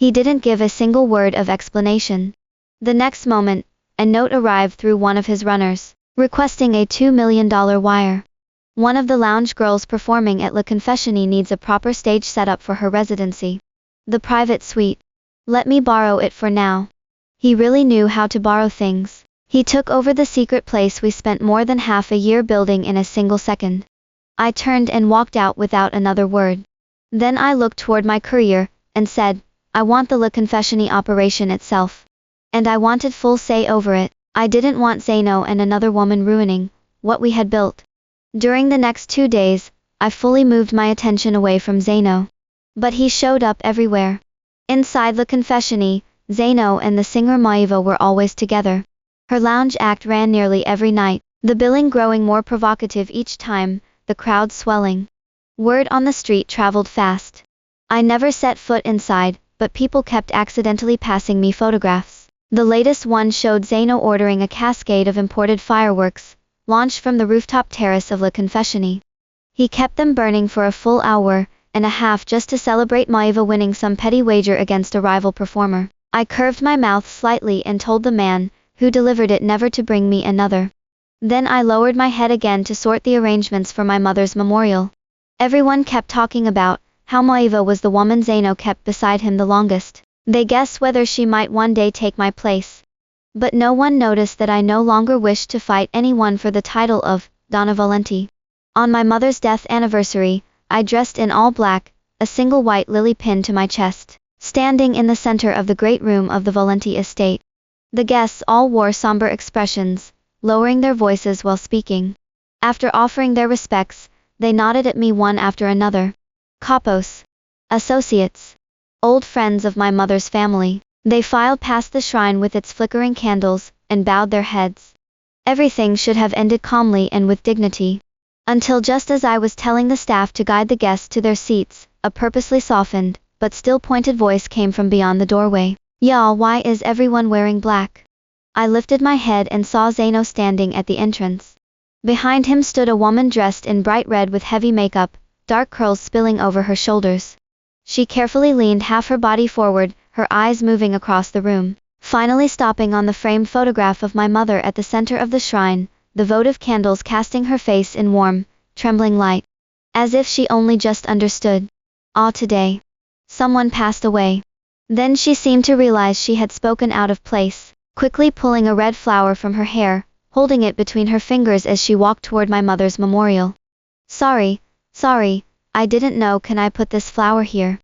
He didn't give a single word of explanation. The next moment, a note arrived through one of his runners, requesting a $2 million wire. One of the lounge girls performing at La Confessione needs a proper stage setup for her residency. The private suite. Let me borrow it for now. He really knew how to borrow things. He took over the secret place we spent more than half a year building in a single second. I turned and walked out without another word. Then I looked toward my courier, and said, I want the La Confessione operation itself. And I wanted full say over it. I didn't want Zeno and another woman ruining what we had built. During the next 2 days, I fully moved my attention away from Zeno. But he showed up everywhere. Inside La Confessione, Zeno and the singer Maiva were always together. Her lounge act ran nearly every night, the billing growing more provocative each time, the crowd swelling. Word on the street traveled fast. I never set foot inside, but people kept accidentally passing me photographs. The latest one showed Zeno ordering a cascade of imported fireworks, launched from the rooftop terrace of La Confessione. He kept them burning for a full hour and a half just to celebrate Maiva winning some petty wager against a rival performer. I curved my mouth slightly and told the man who delivered it never to bring me another. Then I lowered my head again to sort the arrangements for my mother's memorial. Everyone kept talking about how Maiva was the woman Zeno kept beside him the longest. They guessed whether she might one day take my place. But no one noticed that I no longer wished to fight anyone for the title of Donna Valenti. On my mother's death anniversary, I dressed in all black, a single white lily pinned to my chest, standing in the center of the great room of the Valenti estate. The guests all wore somber expressions, lowering their voices while speaking. After offering their respects, they nodded at me one after another. Capos. Associates. Old friends of my mother's family. They filed past the shrine with its flickering candles, and bowed their heads. Everything should have ended calmly and with dignity. Until just as I was telling the staff to guide the guests to their seats, a purposely softened, but still pointed voice came from beyond the doorway. Y'all, why is everyone wearing black? I lifted my head and saw Zeno standing at the entrance. Behind him stood a woman dressed in bright red with heavy makeup, dark curls spilling over her shoulders. She carefully leaned half her body forward, her eyes moving across the room, finally stopping on the framed photograph of my mother at the center of the shrine, the votive candles casting her face in warm, trembling light. As if she only just understood. Today. Someone passed away. Then she seemed to realize she had spoken out of place, quickly pulling a red flower from her hair, holding it between her fingers as she walked toward my mother's memorial. Sorry, I didn't know, can I put this flower here?